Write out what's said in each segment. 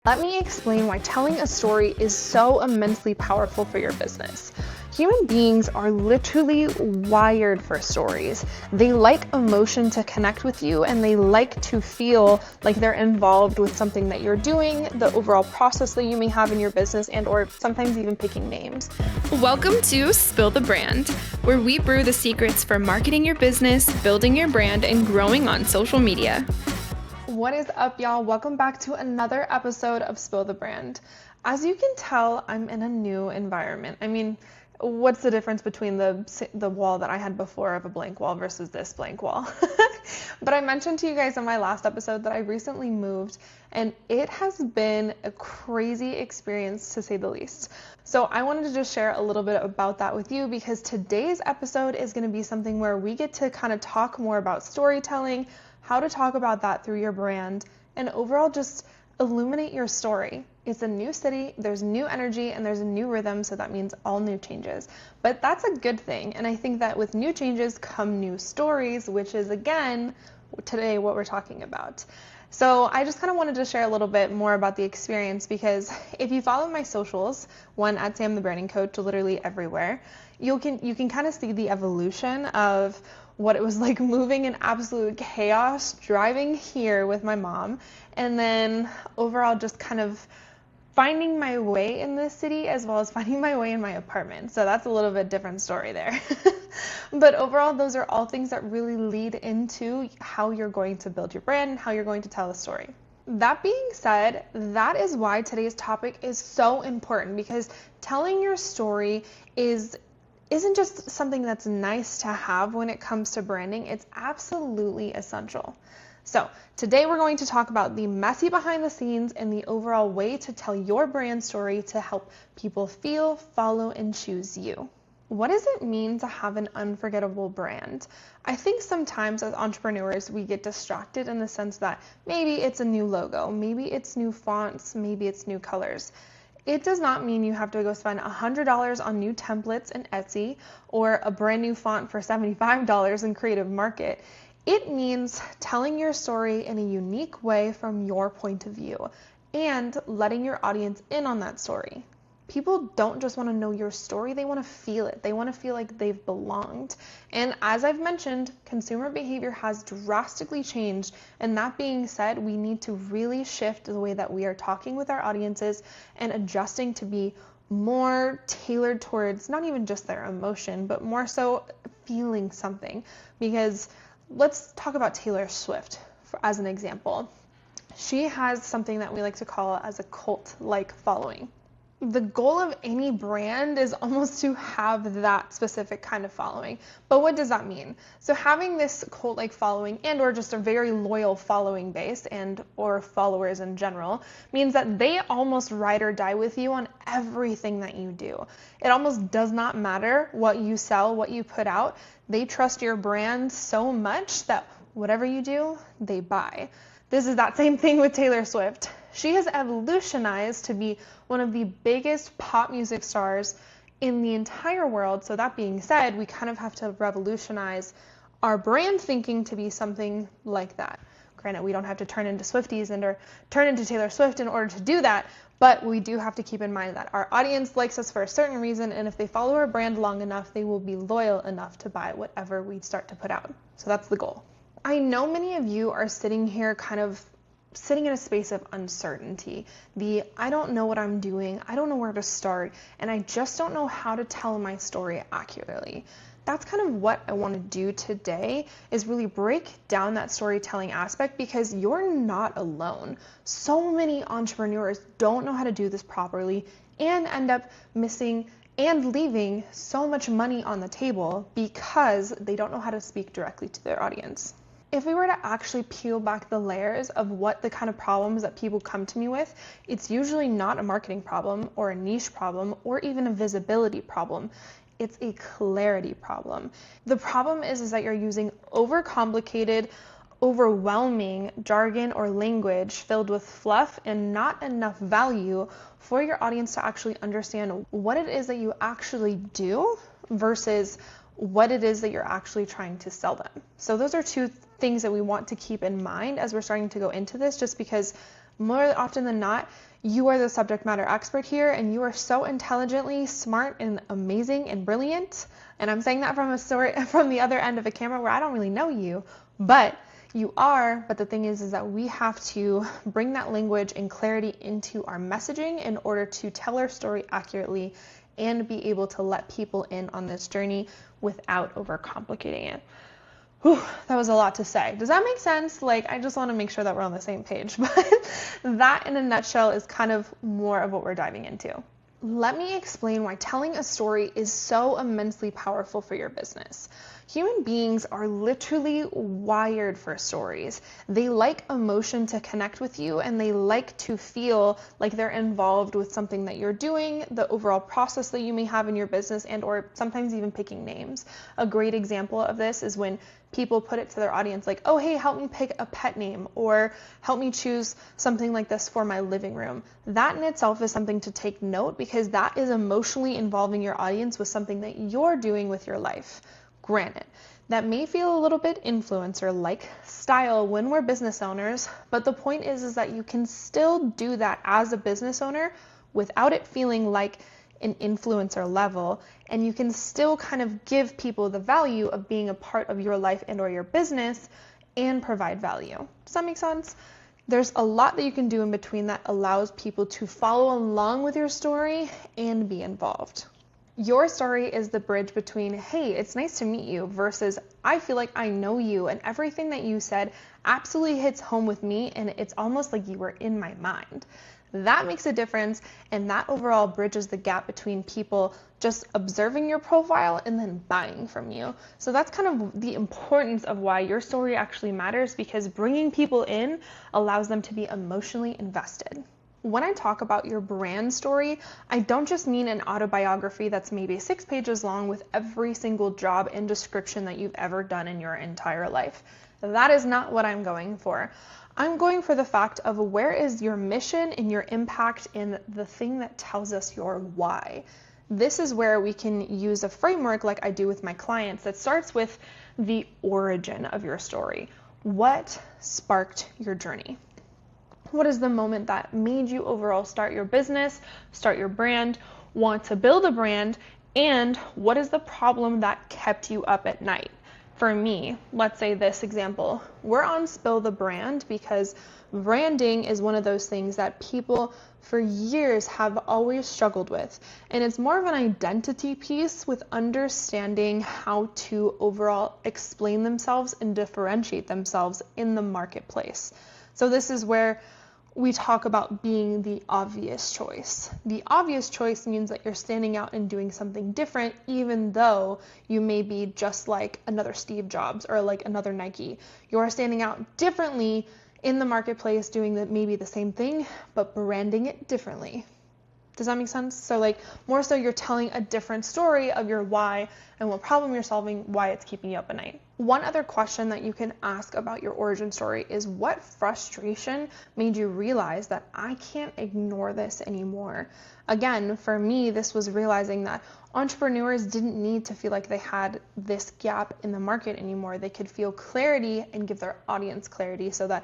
Let me explain why telling a story is so immensely powerful for your business. Human beings are literally wired for stories. They like emotion to connect with you, and they like to feel like they're involved with something that you're doing, the overall process that you may have in your business, and or sometimes even picking names. Welcome to Spill the Brand, where we brew the secrets for marketing your business, building your brand, and growing on social media. What is up, y'all? Welcome back to another episode of Spill the Brand. As you can tell, I'm in a new environment. I mean, what's the difference between the wall that I had before of a blank wall versus this blank wall? But I mentioned to you guys in my last episode that I recently moved, and it has been a crazy experience to say the least. So I wanted to just share a little bit about that with you, because today's episode is going to be something where we get to kind of talk more about storytelling, how to talk about that through your brand, and overall just illuminate your story. It's a new city, there's new energy, and there's a new rhythm, so that means all new changes. But that's a good thing, and I think that with new changes come new stories, which is, again, today what we're talking about. So I just kind of wanted to share a little bit more about the experience, because if you follow my socials, one at Sam the Branding Coach, literally everywhere, you can kind of see the evolution of what it was like moving in absolute chaos, driving here with my mom, and then overall just kind of finding my way in this city as well as finding my way in my apartment. So that's a little bit different story there. But overall, those are all things that really lead into how you're going to build your brand and how you're going to tell a story. That being said, that is why today's topic is so important, because telling your story isn't just something that's nice to have when it comes to branding, it's absolutely essential. So today we're going to talk about the messy behind the scenes and the overall way to tell your brand story to help people feel, follow, and choose you. What does it mean to have an unforgettable brand? I think sometimes as entrepreneurs we get distracted in the sense that maybe it's a new logo, maybe it's new fonts, maybe it's new colors. It does not mean you have to go spend $100 on new templates in Etsy or a brand new font for $75 in Creative Market. It means telling your story in a unique way from your point of view and letting your audience in on that story. People don't just want to know your story, they want to feel it. They want to feel like they've belonged. And as I've mentioned, consumer behavior has drastically changed. And that being said, we need to really shift the way that we are talking with our audiences and adjusting to be more tailored towards not even just their emotion, but more so feeling something. Because let's talk about Taylor Swift as an example. She has something that we like to call as a cult-like following. The goal of any brand is almost to have that specific kind of following. But what does that mean? So having this cult-like following and or just a very loyal following base and or followers in general means that they almost ride or die with you on everything that you do. It almost does not matter what you sell, what you put out. They trust your brand so much that whatever you do, they buy. This is that same thing with Taylor Swift. She has evolutionized to be one of the biggest pop music stars in the entire world. So that being said, we kind of have to revolutionize our brand thinking to be something like that. Granted, we don't have to turn into Swifties or turn into Taylor Swift in order to do that, but we do have to keep in mind that our audience likes us for a certain reason, and if they follow our brand long enough, they will be loyal enough to buy whatever we start to put out. So that's the goal. I know many of you are sitting here kind of sitting in a space of uncertainty. I don't know what I'm doing, I don't know where to start, and I just don't know how to tell my story accurately. That's kind of what I want to do today, is really break down that storytelling aspect, because you're not alone. So many entrepreneurs don't know how to do this properly and end up missing and leaving so much money on the table because they don't know how to speak directly to their audience. If we were to actually peel back the layers of what the kind of problems that people come to me with, it's usually not a marketing problem or a niche problem or even a visibility problem. It's a clarity problem. The problem is that you're using overcomplicated, overwhelming jargon or language filled with fluff and not enough value for your audience to actually understand what it is that you actually do versus what it is that you're actually trying to sell them. So those are two things that we want to keep in mind as we're starting to go into this, just because more often than not, You are the subject matter expert here, and you are so intelligently smart and amazing and brilliant. And I'm saying that from the other end of a camera where I don't really know you, but you are. But the thing is that we have to bring that language and clarity into our messaging in order to tell our story accurately and be able to let people in on this journey without overcomplicating it. Whew, that was a lot to say. Does that make sense? I just want to make sure that we're on the same page. But that in a nutshell is kind of more of what we're diving into. Let me explain why telling a story is so immensely powerful for your business. Human beings are literally wired for stories. They like emotion to connect with you, and they like to feel like they're involved with something that you're doing, the overall process that you may have in your business, and or sometimes even picking names. A great example of this is when people put it to their audience like, oh, hey, help me pick a pet name, or help me choose something like this for my living room. That in itself is something to take note, because that is emotionally involving your audience with something that you're doing with your life. Granted, that may feel a little bit influencer-like style when we're business owners, but the point is that you can still do that as a business owner without it feeling like an influencer level, and you can still kind of give people the value of being a part of your life and or your business and provide value. Does that make sense? There's a lot that you can do in between that allows people to follow along with your story and be involved. Your story is the bridge between, hey, it's nice to meet you, versus I feel like I know you and everything that you said absolutely hits home with me, and it's almost like you were in my mind. That makes a difference, and that overall bridges the gap between people just observing your profile and then buying from you. So that's kind of the importance of why your story actually matters, because bringing people in allows them to be emotionally invested. When I talk about your brand story, I don't just mean an autobiography that's maybe 6 pages long with every single job and description that you've ever done in your entire life. That is not what I'm going for. I'm going for the fact of where is your mission and your impact in the thing that tells us your why. This is where we can use a framework like I do with my clients that starts with the origin of your story. What sparked your journey? What is the moment that made you overall start your business, start your brand, want to build a brand, and what is the problem that kept you up at night? For me, let's say this example, we're on Spill the Brand because branding is one of those things that people for years have always struggled with. And it's more of an identity piece with understanding how to overall explain themselves and differentiate themselves in the marketplace. So this is where we talk about being the obvious choice. The obvious choice means that you're standing out and doing something different, even though you may be just like another Steve Jobs or like another Nike. You're standing out differently in the marketplace, doing maybe the same thing, but branding it differently. Does that make sense? So more so you're telling a different story of your why and what problem you're solving, why it's keeping you up at night. One other question that you can ask about your origin story is, what frustration made you realize that I can't ignore this anymore? Again, for me, this was realizing that entrepreneurs didn't need to feel like they had this gap in the market anymore. They could feel clarity and give their audience clarity so that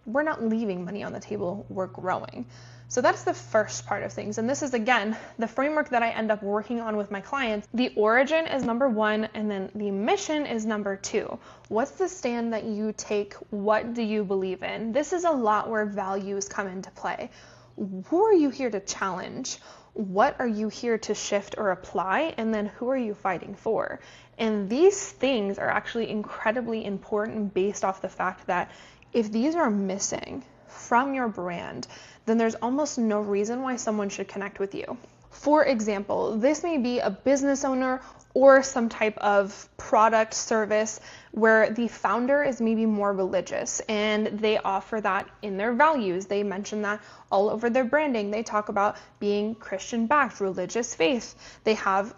we're not leaving money on the table, we're growing. So that's the first part of things. And this is, again, the framework that I end up working on with my clients. The origin is number 1, and then the mission is number 2. What's the stand that you take? What do you believe in? This is a lot where values come into play. Who are you here to challenge? What are you here to shift or apply? And then who are you fighting for? And these things are actually incredibly important based off the fact that if these are missing from your brand, then there's almost no reason why someone should connect with you. For example, this may be a business owner or some type of product service where the founder is maybe more religious and they offer that in their values. They mention that all over their branding. They talk about being Christian-backed, religious faith. They have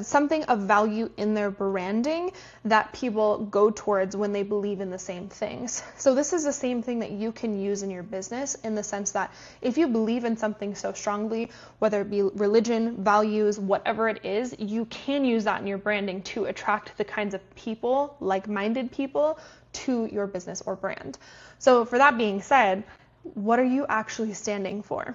something of value in their branding that people go towards when they believe in the same things. So this is the same thing that you can use in your business, in the sense that if you believe in something so strongly, whether it be religion, values, whatever it is, you can use that in your branding to attract the kinds of people, like-minded people, to your business or brand. So for that being said, what are you actually standing for?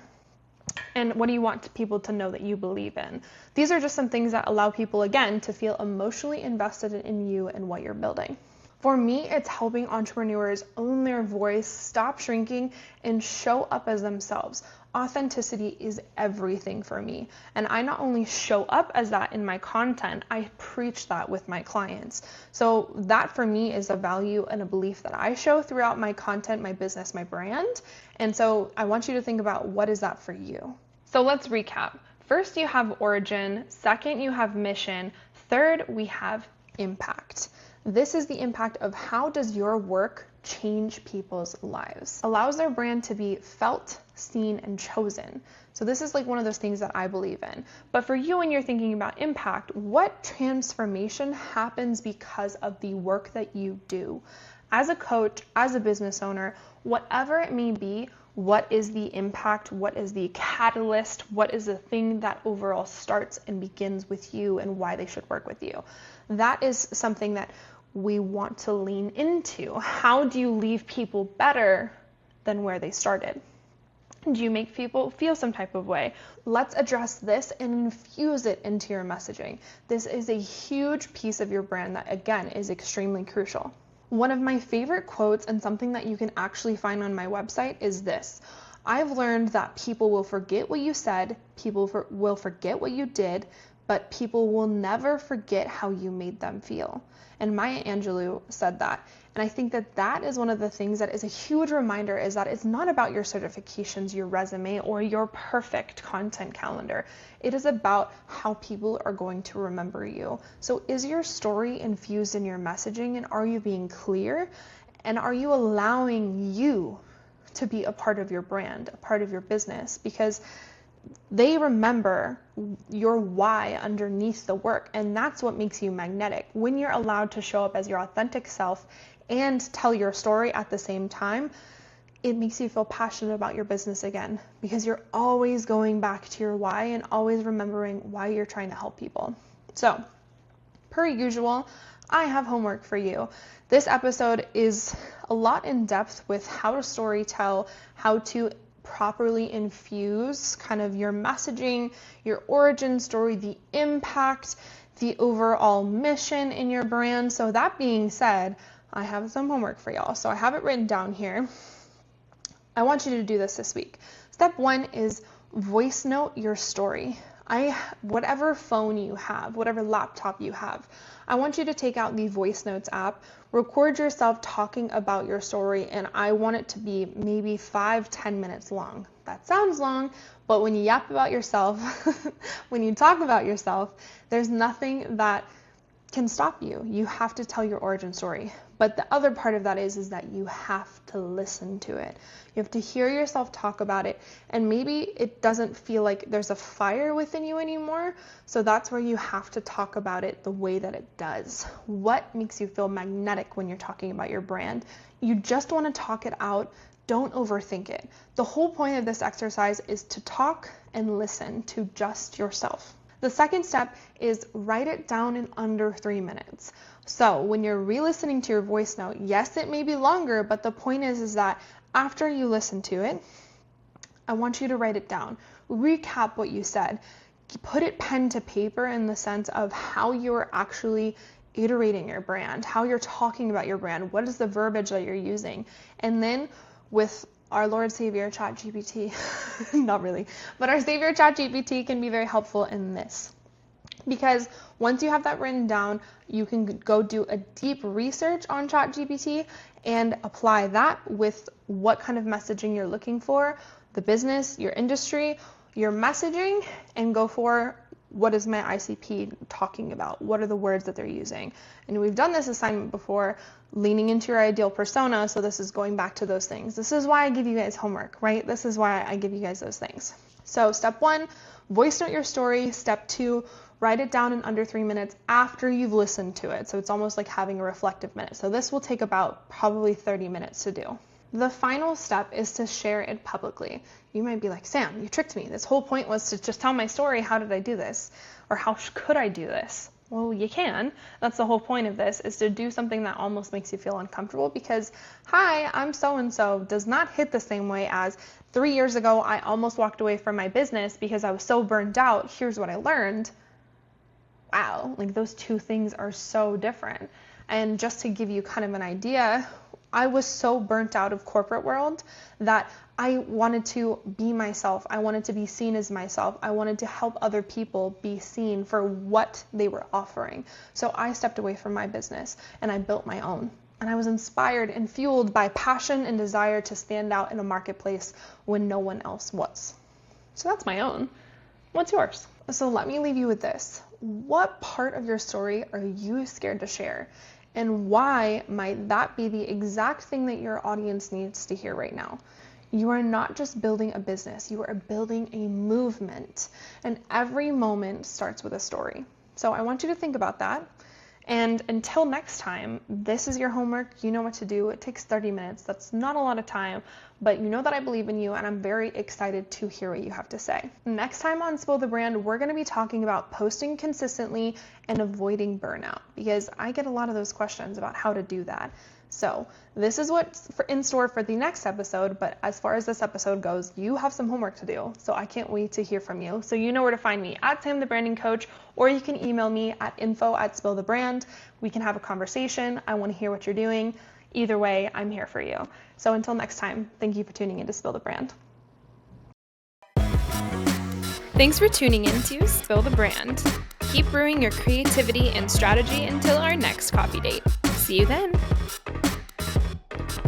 And what do you want people to know that you believe in? These are just some things that allow people, again, to feel emotionally invested in you and what you're building. For me, it's helping entrepreneurs own their voice, stop shrinking, and show up as themselves. Authenticity is everything for me. And I not only show up as that in my content, I preach that with my clients. So that for me is a value and a belief that I show throughout my content, my business, my brand. And so I want you to think about, what is that for you? So let's recap. First, you have origin. Second, you have mission. Third, we have impact. This is the impact of how does your work change people's lives. Allows their brand to be felt, seen, and chosen. So this is like one of those things that I believe in. But for you, when you're thinking about impact, what transformation happens because of the work that you do? As a coach, as a business owner, whatever it may be, what is the impact? What is the catalyst? What is the thing that overall starts and begins with you, and why they should work with you? That is something that we want to lean into. How do you leave people better than where they started? Do you make people feel some type of way? Let's address this and infuse it into your messaging. This is a huge piece of your brand that, again, is extremely crucial. One of my favorite quotes, and something that you can actually find on my website, is this: I've learned that people will forget what you said, people will forget what you did, but people will never forget how you made them feel. And Maya Angelou said that. And I think that that is one of the things that is a huge reminder, is that it's not about your certifications, your resume, or your perfect content calendar. It is about how people are going to remember you. So is your story infused in your messaging, and are you being clear? And are you allowing you to be a part of your brand, a part of your business? Because they remember your why underneath the work, and that's what makes you magnetic. When you're allowed to show up as your authentic self and tell your story at the same time, it makes you feel passionate about your business again, because you're always going back to your why and always remembering why you're trying to help people. So, per usual, I have homework for you. This episode is a lot in depth with how to storytell, how to properly infuse kind of your messaging, your origin story, the impact, the overall mission in your brand. So that being said, I have some homework for y'all. So I have it written down here. I want you to do this week. Step 1 is voice note your story. Whatever phone you have, whatever laptop you have, I want you to take out the voice notes app, record yourself talking about your story, and I want it to be maybe 5-10 minutes long. That sounds long, but when you yap about yourself, when you talk about yourself, there's nothing that can stop you. You have to tell your origin story. But the other part of that is that you have to listen to it. You have to hear yourself talk about it, and maybe it doesn't feel like there's a fire within you anymore. So that's where you have to talk about it the way that it does. What makes you feel magnetic when you're talking about your brand? You just want to talk it out. Don't overthink it. The whole point of this exercise is to talk and listen to just yourself. The second step is write it down in under 3 minutes. So when you're re-listening to your voice note, yes, it may be longer, but the point is that after you listen to it, I want you to write it down. Recap what you said. Put it pen to paper in the sense of how you're actually iterating your brand, how you're talking about your brand, what is the verbiage that you're using. And then with our Lord Savior ChatGPT, not really, but our Savior ChatGPT can be very helpful in this. Because once you have that written down, you can go do a deep research on ChatGPT and apply that with what kind of messaging you're looking for, the business, your industry, your messaging, and go for what is my ICP talking about? What are the words that they're using? And we've done this assignment before, leaning into your ideal persona, so this is going back to those things. This is why I give you guys homework, right? This is why I give you guys those things. So step 1, voice note your story. Step 2, write it down in under 3 minutes after you've listened to it. So it's almost like having a reflective minute. So this will take about probably 30 minutes to do. The final step is to share it publicly. You might be like, Sam, you tricked me. This whole point was to just tell my story. How did I do this? Or how could I do this? Well, you can. That's the whole point of this, is to do something that almost makes you feel uncomfortable because, hi, I'm so-and-so does not hit the same way as 3 years ago, I almost walked away from my business because I was so burned out. Here's what I learned. Wow, like those two things are so different. And just to give you kind of an idea, I was so burnt out of corporate world that I wanted to be myself. I wanted to be seen as myself. I wanted to help other people be seen for what they were offering. So I stepped away from my business and I built my own. And I was inspired and fueled by passion and desire to stand out in a marketplace when no one else was. So that's my own. What's yours? So let me leave you with this. What part of your story are you scared to share? And why might that be the exact thing that your audience needs to hear right now? You are not just building a business, you are building a movement. And every moment starts with a story. So I want you to think about that. And until next time, this is your homework. You know what to do. It takes 30 minutes. That's not a lot of time, but you know that I believe in you and I'm very excited to hear what you have to say. Next time on Spill the Brand, we're going to be talking about posting consistently and avoiding burnout because I get a lot of those questions about how to do that. So this is what's in store for the next episode, but as far as this episode goes, you have some homework to do. So I can't wait to hear from you. So you know where to find me at Sam the Branding Coach, or you can email me at info@spillthebrand. We can have a conversation. I want to hear what you're doing. Either way, I'm here for you. So until next time, thank you for tuning in to Spill the Brand. Thanks for tuning in to Spill the Brand. Keep brewing your creativity and strategy until our next coffee date. See you then.